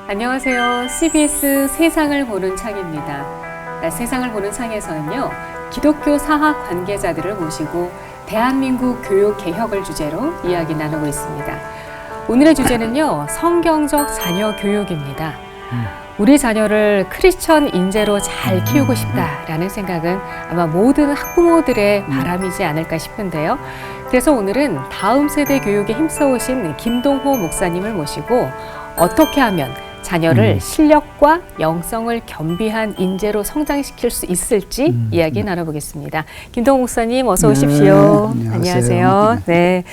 안녕하세요. CBS 세상을 보는 창입니다. 세상을 보는 창에서는요, 기독교 사학 관계자들을 모시고 대한민국 교육 개혁을 주제로 이야기 나누고 있습니다. 오늘의 주제는요, 성경적 자녀 교육입니다. 우리 자녀를 크리스천 인재로 잘 키우고 싶다라는 생각은 아마 모든 학부모들의 바람이지 않을까 싶은데요. 그래서 오늘은 다음 세대 교육에 힘써오신 김동호 목사님을 모시고 어떻게 하면 자녀를 실력과 영성을 겸비한 인재로 성장시킬 수 있을지 이야기 나눠보겠습니다. 김동호 목사님 어서 오십시오. 네, 안녕하세요. 네,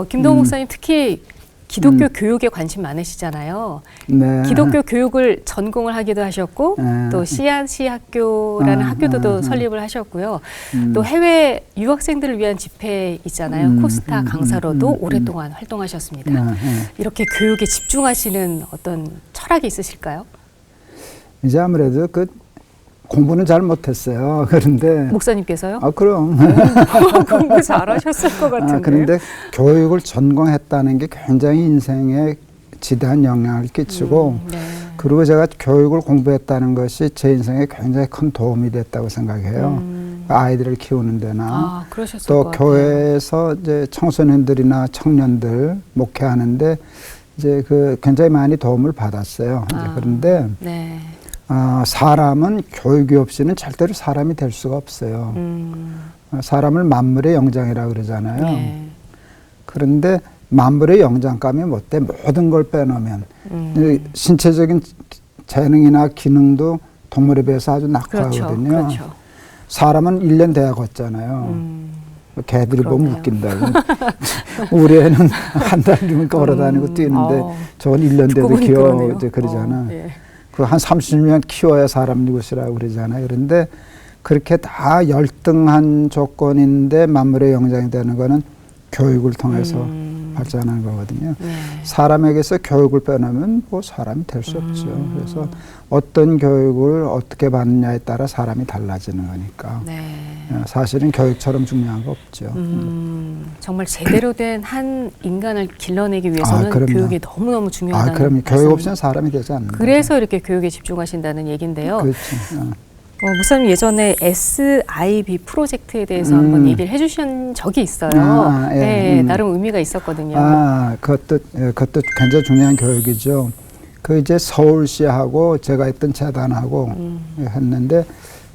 김동호 목사님 특히 기독교 교육에 관심 많으시잖아요. 네. 기독교 교육을 전공을 하기도 하셨고 또 씨앗이 학교라는 학교도 설립을 하셨고요. 또 해외 유학생들을 위한 집회 있잖아요. 코스타 강사로도 오랫동안 활동하셨습니다. 이렇게 교육에 집중하시는 어떤 철학이 있으실까요? 이제 아무래도 그 공부는 잘 못했어요. 그런데 목사님께서요? 그럼 공부 잘하셨을 것 같은데. 그런데 교육을 전공했다는 게 굉장히 인생에 지대한 영향을 끼치고 네. 그리고 제가 교육을 공부했다는 것이 제 인생에 굉장히 큰 도움이 됐다고 생각해요. 아이들을 키우는 데나 그러셨을 또 것 같아요. 교회에서 이제 청소년들이나 청년들 목회하는데 이제 그 굉장히 많이 도움을 받았어요. 이제 그런데 네. 사람은 교육이 없이는 절대로 사람이 될 수가 없어요. 사람을 만물의 영장이라 그러잖아요. 네. 그런데 만물의 영장감이 못돼 모든 걸 빼놓으면 신체적인 재능이나 기능도 동물에 비해서 아주 낙후하거든요. 그렇죠. 사람은 1년 돼야 걷잖아요. 개들이 보면 웃긴다고. 우리 애는 한 달 뒤면 걸어다니고 뛰는데 저건 1년 돼도 귀여워 이제 그러잖아. 예. 한 30년 키워야 사람 이것이라고 그러잖아요. 그런데 그렇게 다 열등한 조건인데 만물의 영장이 되는 거는 교육을 통해서 발전하는 거거든요. 네. 사람에게서 교육을 빼놓으면 뭐 사람이 될 수 없죠. 그래서 어떤 교육을 어떻게 받느냐에 따라 사람이 달라지는 거니까. 네. 사실은 교육처럼 중요한 거 없죠. 정말 제대로 된 한 인간을 길러내기 위해서는 그럼요. 교육이 너무너무 중요하다는 그럼요. 교육 말씀. 없이는 사람이 되지 않는다. 그래서 이렇게 교육에 집중하신다는 얘기인데요. 그렇죠. 목사님 예전에 SIB 프로젝트에 대해서 한번 얘기를 해주신 적이 있어요. 예. 네, 나름 의미가 있었거든요. 그것도 굉장히 중요한 교육이죠. 그 이제 서울시하고 제가 했던 재단하고 했는데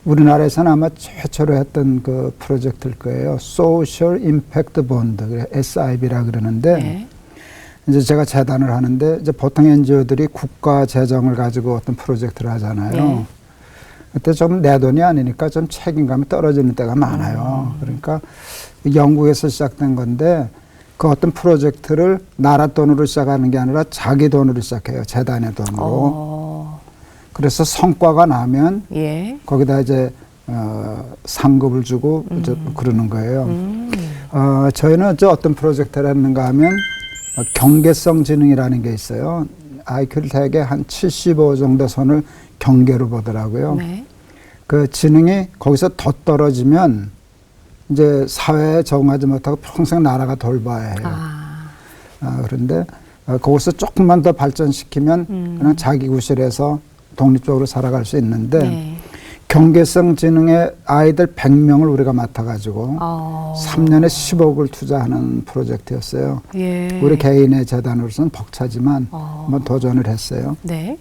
우리나라에서는 아마 최초로 했던 그 프로젝트일 거예요. Social Impact Bond, SIB라 그러는데 네. 이제 제가 재단을 하는데 이제 보통 NGO들이 국가 재정을 가지고 어떤 프로젝트를 하잖아요. 네. 그때 좀 내 돈이 아니니까 좀 책임감이 떨어지는 때가 많아요. 그러니까 영국에서 시작된 건데 그 어떤 프로젝트를 나라 돈으로 시작하는 게 아니라 자기 돈으로 시작해요. 재단의 돈으로. 그래서 성과가 나면 예. 거기다 이제 상급을 주고 이제 그러는 거예요. 저희는 어떤 프로젝트를 했는가 하면 경계성 지능이라는 게 있어요. IQ를 대개 한 75 정도 선을 경계로 보더라고요. 네. 그 지능이 거기서 더 떨어지면 이제 사회에 적응하지 못하고 평생 나라가 돌봐야 해요. 그런데 거기서 조금만 더 발전시키면 그냥 자기 구실에서 독립적으로 살아갈 수 있는데 네. 경계성 지능의 아이들 100명을 우리가 맡아가지고 3년에 10억을 투자하는 프로젝트였어요. 예. 우리 개인의 재단으로서는 벅차지만 한번 도전을 했어요. 네.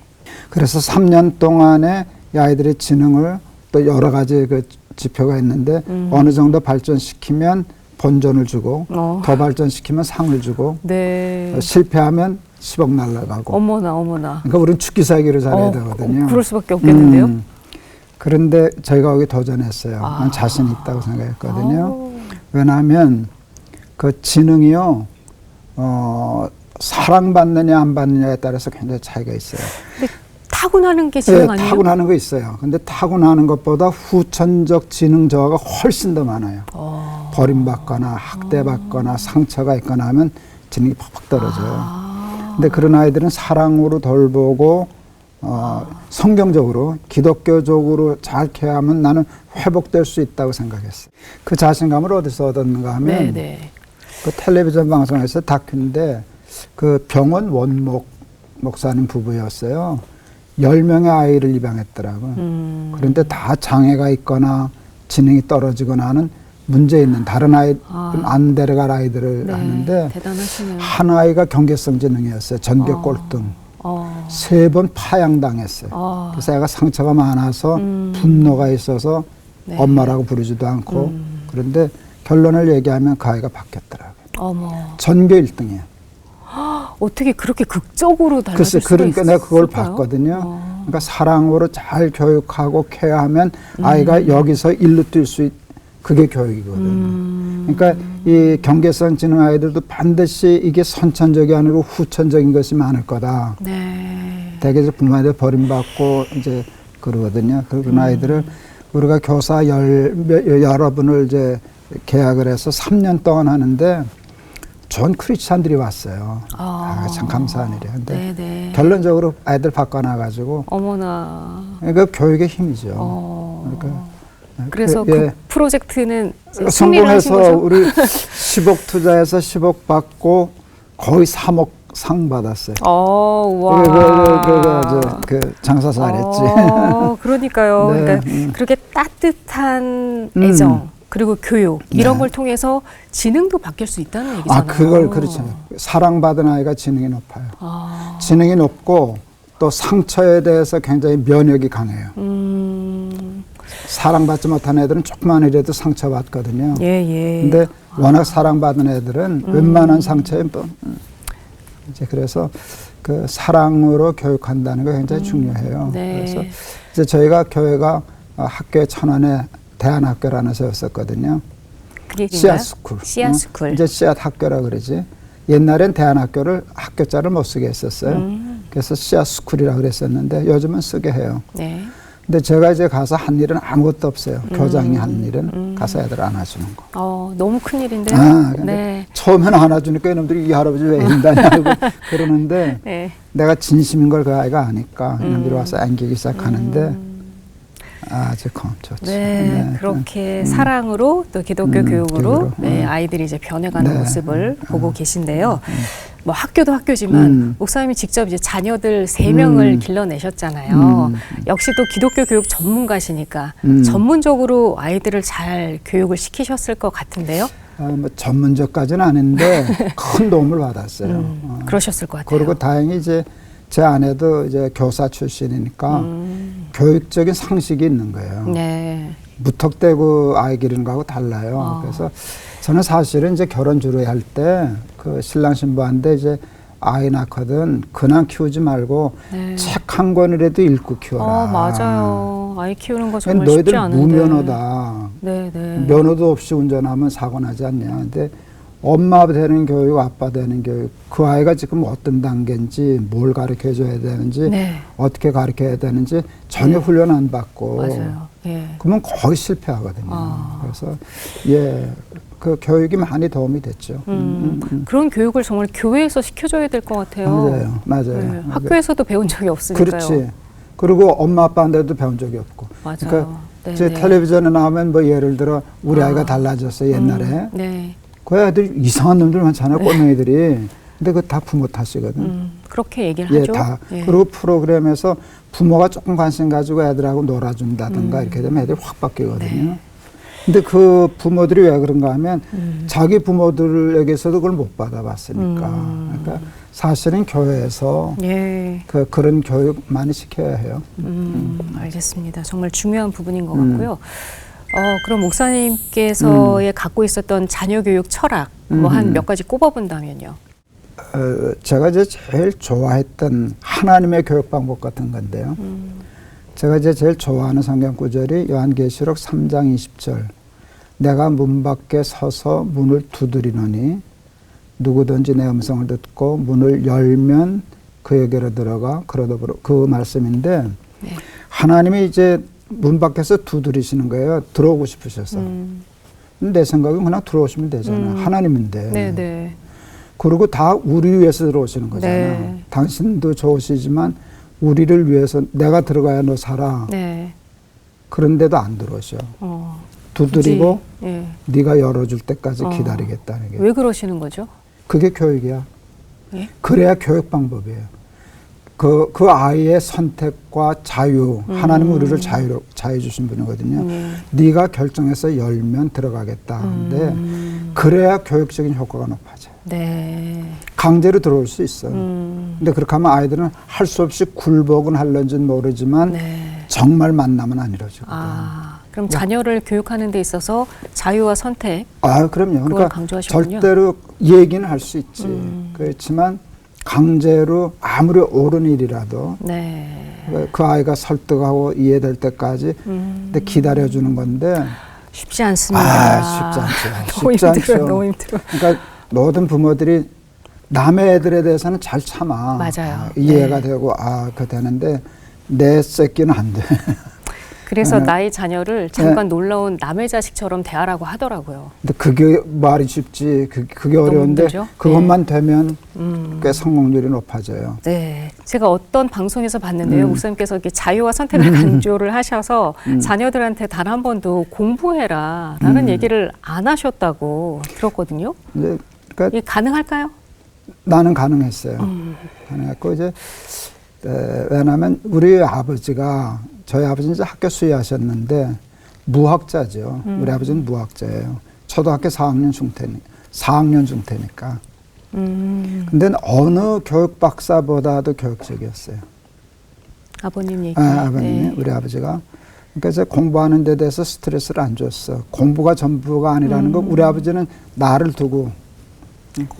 그래서 3년 동안에 이 아이들의 지능을 또 여러 가지 그 지표가 있는데 어느 정도 발전시키면 본전을 주고 더 발전시키면 상을 주고 네. 실패하면 10억 날라가고. 어머나. 그러니까 우리는 축기사기로 잘해야 되거든요. 그럴 수밖에 없겠는데요. 그런데 저희가 거기 도전했어요. 난 자신 있다고 생각했거든요. 왜냐하면 그 지능이요, 사랑받느냐 안 받느냐에 따라서 굉장히 차이가 있어요. 근데 타고나는 게 지능 아니에요? 타고나는 거 있어요. 근데 타고나는 것보다 후천적 지능 저하가 훨씬 더 많아요. 버림받거나 학대받거나 상처가 있거나 하면 지능이 팍팍 떨어져요. 근데 그런 아이들은 사랑으로 돌보고 성경적으로 기독교적으로 잘 케어하면 나는 회복될 수 있다고 생각했어요. 그 자신감을 어디서 얻었는가 하면 그 텔레비전 방송에서 다큐인데 그 병원 원목 목사님 부부였어요. 10명의 아이를 입양했더라고요. 그런데 다 장애가 있거나 지능이 떨어지거나 하는 문제 있는 다른 아이 안 데려갈 아이들을 네, 하는데 대단하시네요. 한 아이가 경계성 지능이었어요. 전교 꼴등. 3번 파양당했어요. 그래서 애가 상처가 많아서 분노가 있어서 네. 엄마라고 부르지도 않고 그런데 결론을 얘기하면 그 아이가 바뀌었더라고요. 어머, 전교 1등이에요. 어떻게 그렇게 극적으로 글쎄, 달라질 수가 그러니까 내가 그걸 있을까요? 봤거든요. 그러니까 사랑으로 잘 교육하고 케어하면 아이가 여기서 일로 뛸 수 그게 교육이거든요. 그러니까 이 경계성 지능 아이들도 반드시 이게 선천적이 아니고 후천적인 것이 많을 거다. 네. 대개 부모한테 버림받고 이제 그러거든요. 그런 아이들을 우리가 교사 여러분을 이제 계약을 해서 3년 동안 하는데 전 크리스찬들이 왔어요. 참 감사한 일이에요. 근데 네네. 결론적으로 아이들 바꿔놔가지고 어머나. 그러니까 교육의 힘이죠. 그러니까 그래서 예. 그 프로젝트는 승리를 하신 성공해서 거죠? 우리 10억 투자해서 10억 받고 거의 3억 상 받았어요. 와. 그 장사 잘했지. 그러니까요. 네, 그러니까 그렇게 따뜻한 애정 그리고 교육 이런 네. 걸 통해서 지능도 바뀔 수 있다는 얘기잖아요. 그걸 그렇죠. 사랑받은 아이가 지능이 높아요. 지능이 높고 또 상처에 대해서 굉장히 면역이 강해요. 사랑받지 못한 애들은 조금만 이라도 상처받거든요. 예. 근데 워낙 사랑받은 애들은 웬만한 상처에 이제 그래서 그 사랑으로 교육한다는 게 굉장히 중요해요. 네. 그래서 이제 저희가 교회가 학교에 천안에 대안학교라는 세웠었거든요. 씨앗스쿨. 씨앗스쿨. 이제 씨앗 학교라 그러지. 옛날엔 대안학교를 학교자를 못 쓰게 했었어요. 그래서 씨앗스쿨이라 그랬었는데 요즘은 쓰게 해요. 네. 근데 제가 이제 가서 한 일은 아무것도 없어요. 교장이 한 일은 가서 애들 안아주는 거. 너무 큰 일인데요. 근데 네. 처음에는 안아주니까 이놈들이 이 할아버지 왜 힘다냐고 그러는데 네. 내가 진심인 걸 그 아이가 아니까 이놈들이 와서 안기기 시작하는데 아주 좋죠. 네, 그렇게 사랑으로 또 기독교 교육으로 네, 아이들이 이제 변해가는 네. 모습을 보고 계신데요. 뭐 학교도 학교지만 목사님이 직접 이제 자녀들 3명을 길러내셨잖아요. 역시 또 기독교 교육 전문가시니까 전문적으로 아이들을 잘 교육을 시키셨을 것 같은데요. 뭐 전문적까지는 아닌데 큰 도움을 받았어요. 그러셨을 것 같아요. 그리고 다행히 이제 제 아내도 이제 교사 출신이니까 교육적인 상식이 있는 거예요. 네. 무턱대고 아이 기르는 거하고 달라요. 그래서 저는 사실은 이제 결혼 주례할 때 그 신랑 신부한테 이제 아이 낳거든 그냥 키우지 말고 네. 책 한 권이라도 읽고 키워라. 맞아요. 아이 키우는 거 정말 너희들 쉽지 않은데. 무면허다. 네. 면허도 없이 운전하면 사고 나지 않냐. 근데 엄마 되는 교육, 아빠 되는 교육, 그 아이가 지금 어떤 단계인지, 뭘 가르쳐 줘야 되는지, 네. 어떻게 가르쳐야 되는지 전혀 훈련 안 받고. 맞아요. 예. 그러면 거의 실패하거든요. 그래서, 그 교육이 많이 도움이 됐죠. 그런 교육을 정말 교회에서 시켜줘야 될 것 같아요. 맞아요. 네. 학교에서도 배운 적이 없으니까요. 그렇지. 그리고 엄마 아빠한테도 배운 적이 없고. 맞아요. 그러니까 네, 제 네. 텔레비전에 나오면 뭐 예를 들어 우리 아이가 달라졌어 옛날에. 네. 그 애들 이상한 놈들 많잖아요. 꼬맹이들이. 근데 그거 다 부모 탓이거든. 그렇게 얘기를 하죠. 다. 예. 그리고 프로그램에서 부모가 조금 관심 가지고 애들하고 놀아준다든가 이렇게 되면 애들이 확 바뀌거든요. 네. 근데 그 부모들이 왜 그런가 하면 자기 부모들에게서도 그걸 못 받아봤으니까. 그러니까 사실은 교회에서 예. 그런 교육 많이 시켜야 해요. 알겠습니다. 정말 중요한 부분인 것 같고요. 그럼 목사님께서의 갖고 있었던 자녀 교육 철학 뭐 한 몇 가지 꼽아본다면요. 제가 이제 제일 좋아했던 하나님의 교육 방법 같은 건데요. 제가 이제 제일 좋아하는 성경 구절이 요한계시록 3장 20절. 내가 문 밖에 서서 문을 두드리노니 누구든지 내 음성을 듣고 문을 열면 그에게로 들어가 그러더불어 그 말씀인데 네. 하나님이 이제 문 밖에서 두드리시는 거예요. 들어오고 싶으셔서. 내 생각은 그냥 들어오시면 되잖아. 하나님인데. 네네. 그리고 다 우리 위해서 들어오시는 거잖아. 네. 당신도 좋으시지만 우리를 위해서 내가 들어가야 너 살아. 네. 그런데도 안 들어오셔. 두드리고 예. 네가 열어줄 때까지 기다리겠다는 게. 왜 그러시는 거죠? 그게 교육이야. 예? 그래야 교육 방법이에요. 그 아이의 선택과 자유, 하나님은 우리를 자유 주신 분이거든요. 네가 결정해서 열면 들어가겠다 하는데 그래야 교육적인 효과가 높아져요. 네. 강제로 들어올 수 있어요. 근데 그렇게 하면 아이들은 할 수 없이 굴복은 할런지는 모르지만 네. 정말 만나면 안 이루어지거든요. 그럼 자녀를 교육하는 데 있어서 자유와 선택. 그럼요. 그러니까 강조하셨군요. 절대로 얘기는 할 수 있지. 그렇지만 강제로 아무리 옳은 일이라도 네. 그 아이가 설득하고 이해될 때까지 근데 기다려주는 건데 쉽지 않습니다. 쉽지 않죠. 너무 쉽지 힘들어요. 않죠. 너무 힘들어. 그러니까 모든 부모들이 남의 애들에 대해서는 잘 참아. 맞아요. 이해가 네. 되고 그거 되는데 내 새끼는 안 돼. 그래서 나의 자녀를 잠깐 놀러 온 남의 자식처럼 대하라고 하더라고요. 근데 그게 말이 쉽지. 그게 어려운데 힘들죠? 그것만 되면 꽤 성공률이 높아져요. 네, 제가 어떤 방송에서 봤는데요. 목사님께서 이렇게 자유와 선택을 강조를 하셔서 자녀들한테 단 한 번도 공부해라라는 얘기를 안 하셨다고 들었거든요. 이제 그러니까 이게 가능할까요? 나는 가능했어요. 가능했고 이제 왜냐하면 우리 아버지가 저희 아버지는 이제 학교 수의하셨는데 무학자죠. 우리 아버지는 무학자예요. 초등학교 4학년 중퇴니까. 근데 어느 교육 박사보다도 교육적이었어요. 아버님 얘기. 아버님이 네. 우리 아버지가. 그러니까 이제 공부하는 데 대해서 스트레스를 안 줬어. 공부가 전부가 아니라는 거 우리 아버지는 나를 두고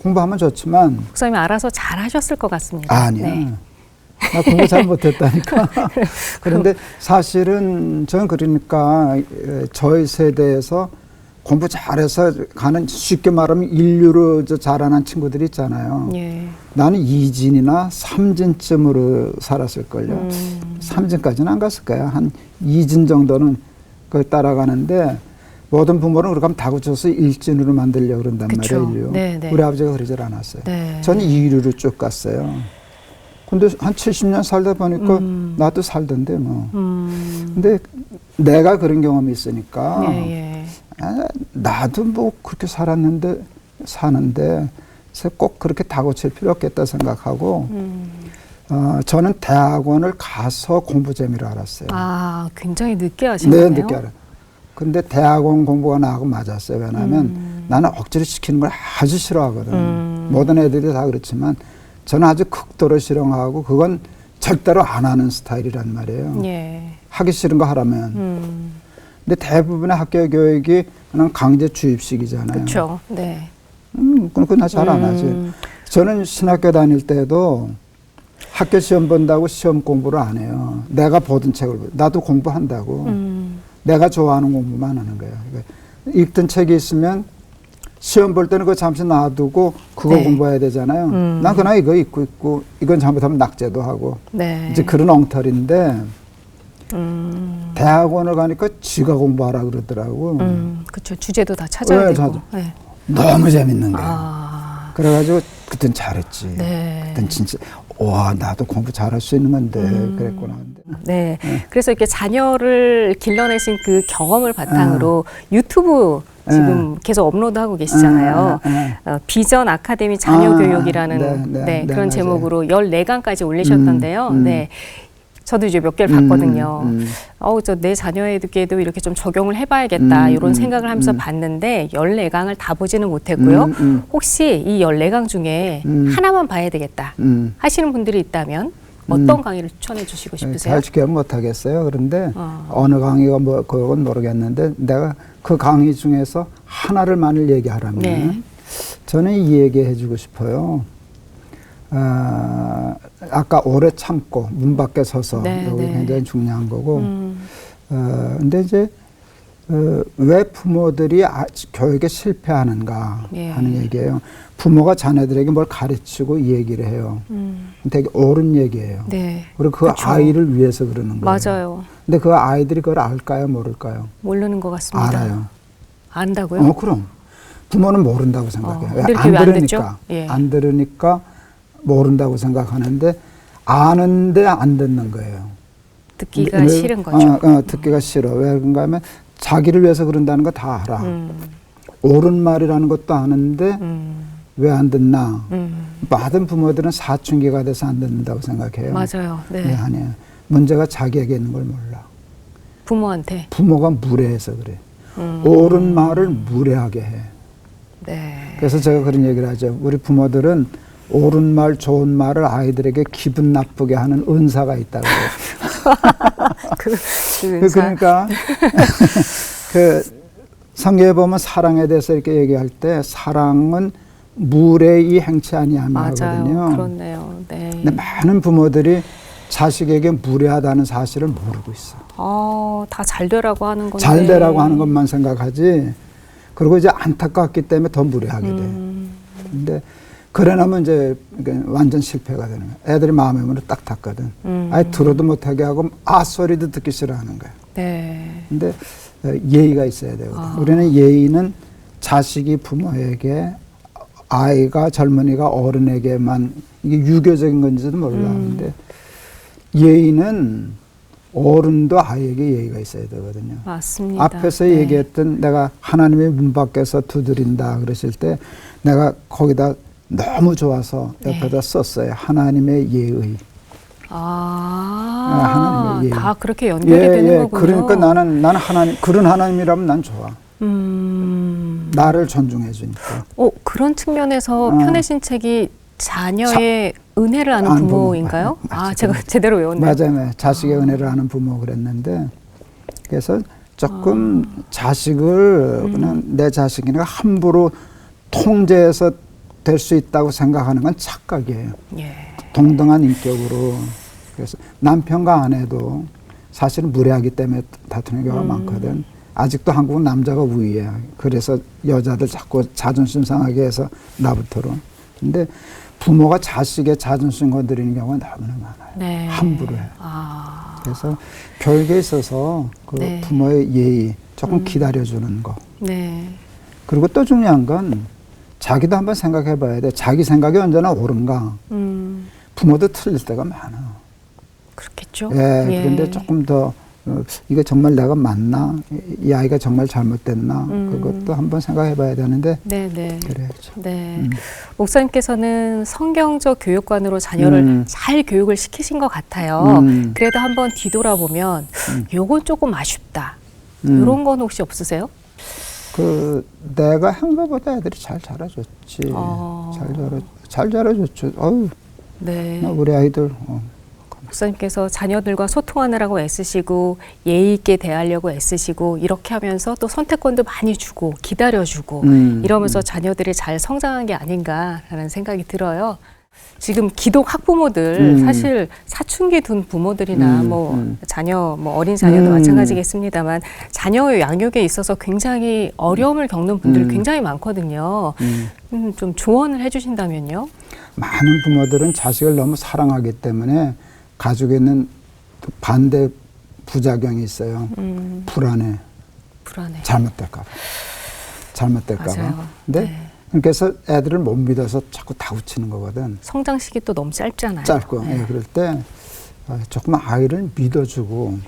공부하면 좋지만 목사님이 알아서 잘 하셨을 것 같습니다. 아니야. 네. 나 공부 잘 못했다니까. 그런데 사실은 저는 그러니까 저희 세대에서 공부 잘해서 가는 쉽게 말하면 인류로 자라난 친구들이 있잖아요. 예. 나는 2진이나 3진쯤으로 살았을걸요. 3진까지는 안 갔을 거야. 한 2진 정도는 그걸 따라가는데 모든 부모는 그렇게 하면 다구쳐서 1진으로 만들려고 그런단 그쵸. 말이에요. 인류. 네, 네. 우리 아버지가 그러질 않았어요. 네. 저는 2류로 쭉 갔어요. 근데 한 70년 살다 보니까 나도 살던데 뭐. 근데 내가 그런 경험이 있으니까 예. 나도 뭐 그렇게 사는데 꼭 그렇게 다고칠 필요 없겠다 생각하고 저는 대학원을 가서 공부 재미를 알았어요. 굉장히 늦게 하시네요. 네, 늦게 알아요. 근데 대학원 공부가 나하고 맞았어요. 왜냐하면 나는 억지로 시키는 걸 아주 싫어하거든. 모든 애들이 다 그렇지만 저는 아주 극도로 싫어하고 그건 절대로 안 하는 스타일이란 말이에요. 예. 하기 싫은 거 하라면. 근데 대부분의 학교 교육이 그냥 강제 주입식이잖아요. 그렇죠. 네. 그러니까 나 잘 안 하지. 저는 신학교 다닐 때도 학교 시험 본다고 시험 공부를 안 해요. 내가 보던 책을 나도 공부한다고. 내가 좋아하는 공부만 하는 거예요. 그러니까 읽던 책이 있으면 시험 볼 때는 그거 잠시 놔두고 그거 네. 공부해야 되잖아요. 난 그냥 이거 읽고 있고 이건 잘못하면 낙제도 하고 네. 이제 그런 엉터리인데 대학원을 가니까 지가 공부하라 그러더라고. 그렇죠. 주제도 다 찾아야 네, 되고. 네. 너무 재밌는 거예요. 그래가지고 그땐 잘했지. 네. 그땐 진짜 와 나도 공부 잘할 수 있는 건데 그랬구나. 네. 그래서 이렇게 자녀를 길러내신 그 경험을 바탕으로 유튜브 지금 계속 업로드하고 계시잖아요. 비전 아카데미 자녀 교육이라는 그런 맞아요. 제목으로 14강까지 올리셨던데요. 네. 저도 이제 몇 개를 봤거든요. 저 내 자녀에게도 이렇게 좀 적용을 해봐야겠다 이런 생각을 하면서 봤는데 14강을 다 보지는 못했고요. 혹시 이 14강 중에 하나만 봐야 되겠다 하시는 분들이 있다면 어떤 강의를 추천해 주시고 싶으세요? 잘 기억 못하겠어요. 그런데 어느 강의가 그건 모르겠는데 내가 그 강의 중에서 하나를 만일 얘기하라면 네. 저는 이 얘기해 주고 싶어요. 아까 오래 참고 문 밖에 서서 네, 여기 네. 굉장히 중요한 거고 근데 이제 왜 부모들이 교육에 실패하는가 예. 하는 얘기예요. 부모가 자녀들에게 뭘 가르치고 이 얘기를 해요. 되게 옳은 얘기예요. 네. 그리고 그 그쵸. 아이를 위해서 그러는 거예요. 맞아요. 근데 그 아이들이 그걸 알까요, 모를까요? 모르는 것 같습니다. 알아요. 안다고요? 그럼. 부모는 모른다고 생각해요. 근데 안 그게 왜안 들으니까. 듣죠? 예. 안 들으니까 모른다고 생각하는데 아는데 안 듣는 거예요. 듣기가 싫은 거죠. 듣기가 싫어. 왜 그런가 하면 자기를 위해서 그런다는 거 다 알아. 옳은 말이라는 것도 아는데 왜 안 듣나? 많은 부모들은 사춘기가 돼서 안 듣는다고 생각해요. 맞아요. 네. 네, 아니에요. 문제가 자기에게 있는 걸 몰라. 부모한테. 부모가 무례해서 그래. 옳은 말을 무례하게 해. 네. 그래서 제가 그런 얘기를 하죠. 우리 부모들은 옳은 말, 좋은 말을 아이들에게 기분 나쁘게 하는 은사가 있다고 해요. 그 은사. 그러니까 그 성경에 보면 사랑에 대해서 이렇게 얘기할 때 사랑은 무례히 행치 아니하며 하거든요. 맞아요. 그렇네요. 네. 근데 많은 부모들이 자식에게 무례하다는 사실을 모르고 있어. 다 잘 되라고 하는 건데. 잘 되라고 하는 것만 생각하지. 그리고 이제 안타깝기 때문에 더 무례하게 돼. 근데 그래 나면 이제 완전 실패가 되는 거야. 애들이 마음의 문을 딱 닫거든. 아예 들어도 못하게 하고 소리도 듣기 싫어하는 거야. 네. 근데 예의가 있어야 되거든. 우리는 예의는 자식이 부모에게, 아이가 젊은이가 어른에게만, 이게 유교적인 건지도 몰라. 근데 예의는 어른도 아이에게 예의가 있어야 되거든요. 맞습니다. 앞에서 네. 얘기했던 내가 하나님의 문 밖에서 두드린다 그러실 때 내가 거기다 너무 좋아서 옆에다 썼어요. 하나님의 예의. 하나님의 예의. 다 그렇게 연결이 되는 거군요. 그러니까 나는 하나님, 그런 하나님이라면 난 좋아. 나를 존중해 주니까. 그런 측면에서 펴내신 책이 자녀의 은혜를 아는 부모인가요? 맞아요. 제가 제대로 외웠네요. 맞아요. 자식의 은혜를 아는 부모 그랬는데, 그래서 조금 자식을 그냥 내 자식이니까 함부로 통제해서 될 수 있다고 생각하는 건 착각이에요. 예. 동등한 인격으로. 그래서 남편과 아내도 사실은 무례하기 때문에 다투는 경우가 많거든. 아직도 한국은 남자가 우위야. 그래서 여자들 자꾸 자존심 상하게 해서 나부터로. 근데 부모가 자식의 자존심 건드리는 경우가 너무나 많아요. 네. 함부로 해요. 그래서 교육에 있어서 그 네. 부모의 예의 조금 기다려주는 거. 네. 그리고 또 중요한 건 자기도 한번 생각해 봐야 돼. 자기 생각이 언제나 옳은가. 부모도 틀릴 때가 많아. 그렇겠죠. 예, 그런데 조금 더 이게 정말 내가 맞나? 이 아이가 정말 잘못됐나? 그것도 한번 생각해 봐야 되는데 네네. 그래야죠. 네. 목사님께서는 성경적 교육관으로 자녀를 잘 교육을 시키신 것 같아요. 그래도 한번 뒤돌아보면 요건 조금 아쉽다. 이런 건 혹시 없으세요? 내가 한 것보다 애들이 잘 자라줬지. 잘 자라줬죠. 네. 우리 아이들. 목사님께서 자녀들과 소통하느라고 애쓰시고 예의 있게 대하려고 애쓰시고 이렇게 하면서 또 선택권도 많이 주고 기다려주고 이러면서 자녀들이 잘 성장한 게 아닌가라는 생각이 들어요. 지금 기독 학부모들 사실 사춘기 둔 부모들이나 자녀 어린 자녀도 마찬가지겠습니다만 자녀의 양육에 있어서 굉장히 어려움을 겪는 분들이 굉장히 많거든요. 좀 조언을 해주신다면요? 많은 부모들은 자식을 너무 사랑하기 때문에 가족에 있는 반대 부작용이 있어요. 불안해. 잘못될까 봐. 맞아요. 근데 네. 그래서 애들을 못 믿어서 자꾸 다우치는 거거든. 성장 시기 또 너무 짧잖아요. 짧고. 네. 그럴 때 조금 아이를 믿어주고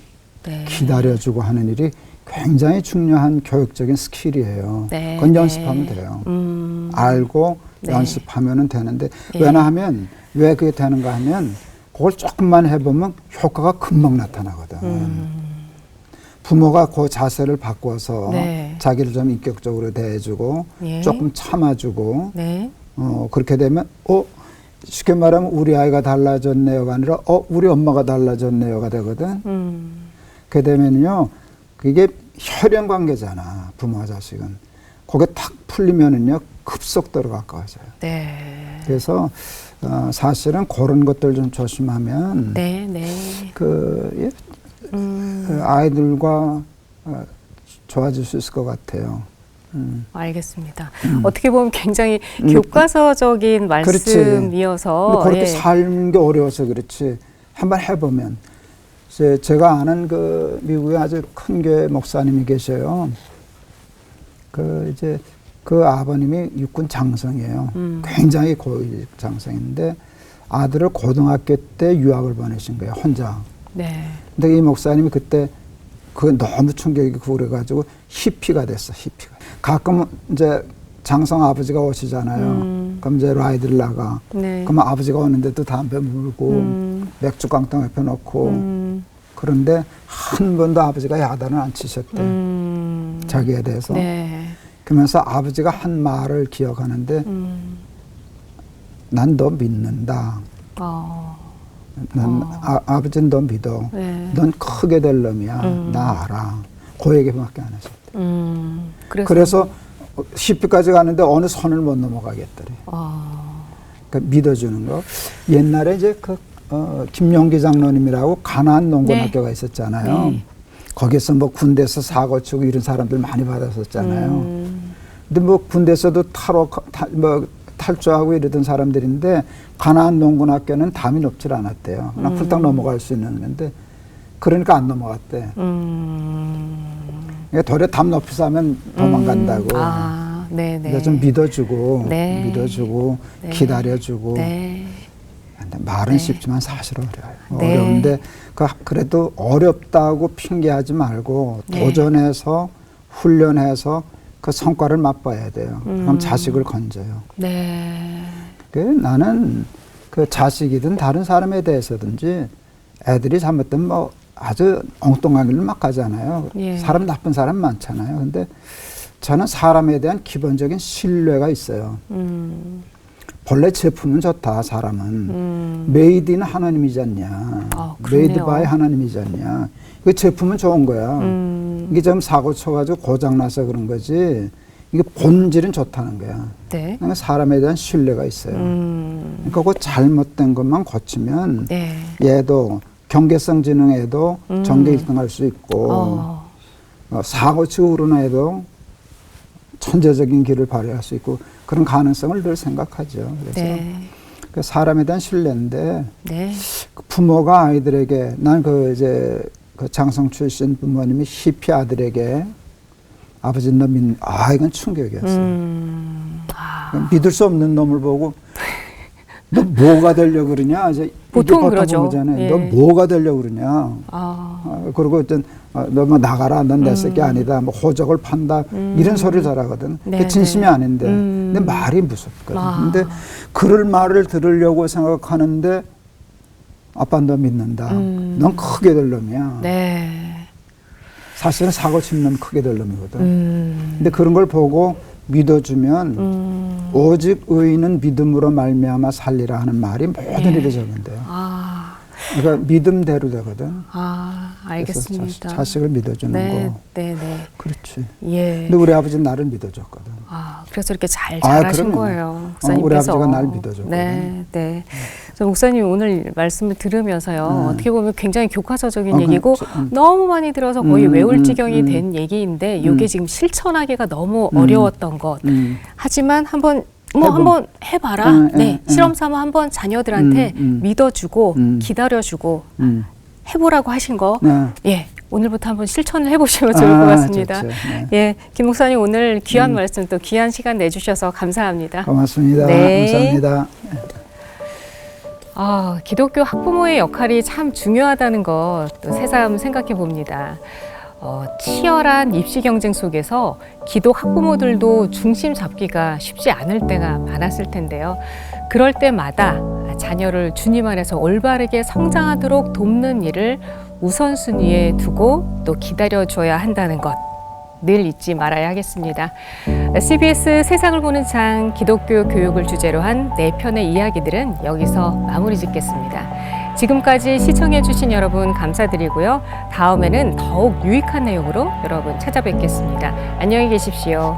네. 기다려주고 하는 일이 굉장히 중요한 교육적인 스킬이에요. 네. 그건 연습하면 돼요. 알고 네. 연습하면 되는데 예. 왜냐하면 왜 그게 되는가 하면 그걸 조금만 해보면 효과가 금방 나타나거든. 부모가 그 자세를 바꿔서 네. 자기를 좀 인격적으로 대해주고 예. 조금 조금 참아주고 네. 그렇게 되면 쉽게 말하면 우리 아이가 달라졌네요가 아니라 우리 엄마가 달라졌네요가 되거든. 그렇게 되면요 그게 혈연 관계잖아. 부모와 자식은. 그게 탁 풀리면은요 급속도로 가까워져요. 네. 그래서 사실은 그런 것들 좀 조심하면 네. 네. 그 아이들과 좋아질 수 있을 것 같아요. 알겠습니다. 어떻게 보면 굉장히 교과서적인 말씀이어서 그렇게 예. 삶는 게 어려워서 그렇지. 한번 해보면. 제가 아는 그 미국에 아주 큰 교회 목사님이 계셔요. 그 아버님이 육군 장성이에요. 굉장히 고위 장성인데 아들을 고등학교 때 유학을 보내신 거예요. 혼자. 네. 근데 이 목사님이 그때 그 너무 충격이고 그래가지고 히피가 됐어. 히피가. 가끔 이제 장성 아버지가 오시잖아요. 그럼 이제 라이드를 나가. 네. 그러면 아버지가 오는데도 담배 물고 맥주 깡통 옆에 놓고 그런데 한 번도 아버지가 야단을 안 치셨대. 자기에 대해서. 네. 그러면서 아버지가 한 말을 기억하는데 난 너 믿는다. 난 아버지는 너 믿어. 네. 넌 크게 될 놈이야. 나 알아. 그 얘기밖에 안 하셨대. 그래서 시피까지 가는데 어느 선을 못 넘어가겠더래. 그러니까 믿어주는 거. 옛날에 이제 김용기 장로님이라고 가나안 농군학교가 있었잖아요. 네. 거기서 뭐 군대에서 사고 치고 이런 사람들 많이 받았었잖아요. 근데 뭐 군대에서도 탈주하고 이러던 사람들인데 가나안 농군학교는 담이 높질 않았대요. 그냥 훌떡 넘어갈 수 있는 건데 그러니까 안 넘어갔대. 그러니까 도리어 담 높이서 하면 도망간다고. 네네. 그러니까 좀 믿어주고, 네. 믿어주고, 네. 기다려주고. 네. 근데 말은 네. 쉽지만 사실 어려워요. 네. 어려운데 그래도 어렵다고 핑계하지 말고 네. 도전해서 훈련해서 그 성과를 맛봐야 돼요. 그럼 자식을 건져요. 네. 나는 그 자식이든 다른 사람에 대해서든지 애들이 잘못되면 뭐 아주 엉뚱한 길로 막 가잖아요. 예. 사람 나쁜 사람 많잖아요. 근데 저는 사람에 대한 기본적인 신뢰가 있어요. 본래 제품은 좋다, 사람은. 메이드 인 하나님이지 않냐. 메이드 바이 하나님이지 않냐. 그 제품은 좋은 거야. 이게 좀 사고 쳐가지고 고장나서 그런 거지. 이게 본질은 좋다는 거야. 네. 그러니까 사람에 대한 신뢰가 있어요. 그러니까 그 잘못된 것만 고치면 네. 얘도 경계성 지능에도 전교 1등 할 수 있고 사고 치고 그러는 애도 천재적인 길을 발휘할 수 있고 그런 가능성을 늘 생각하죠. 그래서 네. 그 사람에 대한 신뢰인데 네. 그 부모가 아이들에게 난 이제 그 장성 출신 부모님이 히피 아들에게 아버지는 너 믿는 이건 충격이었어요. 믿을 수 없는 놈을 보고 너 뭐가 되려고 그러냐? 이제 보통 그러죠. 예. 너 뭐가 되려고 그러냐? 그리고 너 뭐 나가라. 넌 내 새끼 아니다. 뭐 호적을 판다. 이런 소리를 잘하거든. 네, 그게 진심이 네. 아닌데. 근데 말이 무섭거든. 근데 그럴 말을 들으려고 생각하는데 아빠 너 믿는다. 넌 크게 될 놈이야. 네. 사실은 사고 친 놈 크게 될 놈이거든. 근데 그런 걸 보고 믿어주면 오직 의인은 믿음으로 말미암아 살리라 하는 말이 모든 일에 적은데요. 그러니까 믿음대로 되거든. 알겠습니다. 자식을 믿어주는 네, 거. 네, 네. 그렇지. 예. 근데 우리 아버지는 나를 믿어줬거든. 그래서 이렇게 잘 자라신 그럼요. 거예요. 목사님께서. 우리 아버지가 날 믿어줬거든. 네, 네. 그래서 목사님 오늘 말씀을 들으면서요. 어떻게 보면 굉장히 교과서적인 얘기고 너무 많이 들어서 거의 외울 지경이 된 얘기인데 이게 지금 실천하기가 너무 어려웠던 것. 하지만 한번 해봐라. 네, 실험 삼아 한번 자녀들한테 믿어주고 기다려주고 해보라고 하신 거. 예, 오늘부터 한번 실천을 해보시면 좋을 것 같습니다. 좋죠. 네. 예, 김 목사님 오늘 귀한 말씀 또 귀한 시간 내주셔서 감사합니다. 고맙습니다. 네. 감사합니다. 기독교 학부모의 역할이 참 중요하다는 것 또 새삼 생각해 봅니다. 치열한 입시 경쟁 속에서 기독 학부모들도 중심 잡기가 쉽지 않을 때가 많았을 텐데요. 그럴 때마다 자녀를 주님 안에서 올바르게 성장하도록 돕는 일을 우선순위에 두고 또 기다려줘야 한다는 것 늘 잊지 말아야 하겠습니다. CBS 세상을 보는 창 기독교 교육을 주제로 한 4편의 이야기들은 여기서 마무리 짓겠습니다. 지금까지 시청해 주신 여러분 감사드리고요. 다음에는 더욱 유익한 내용으로 여러분 찾아뵙겠습니다. 안녕히 계십시오.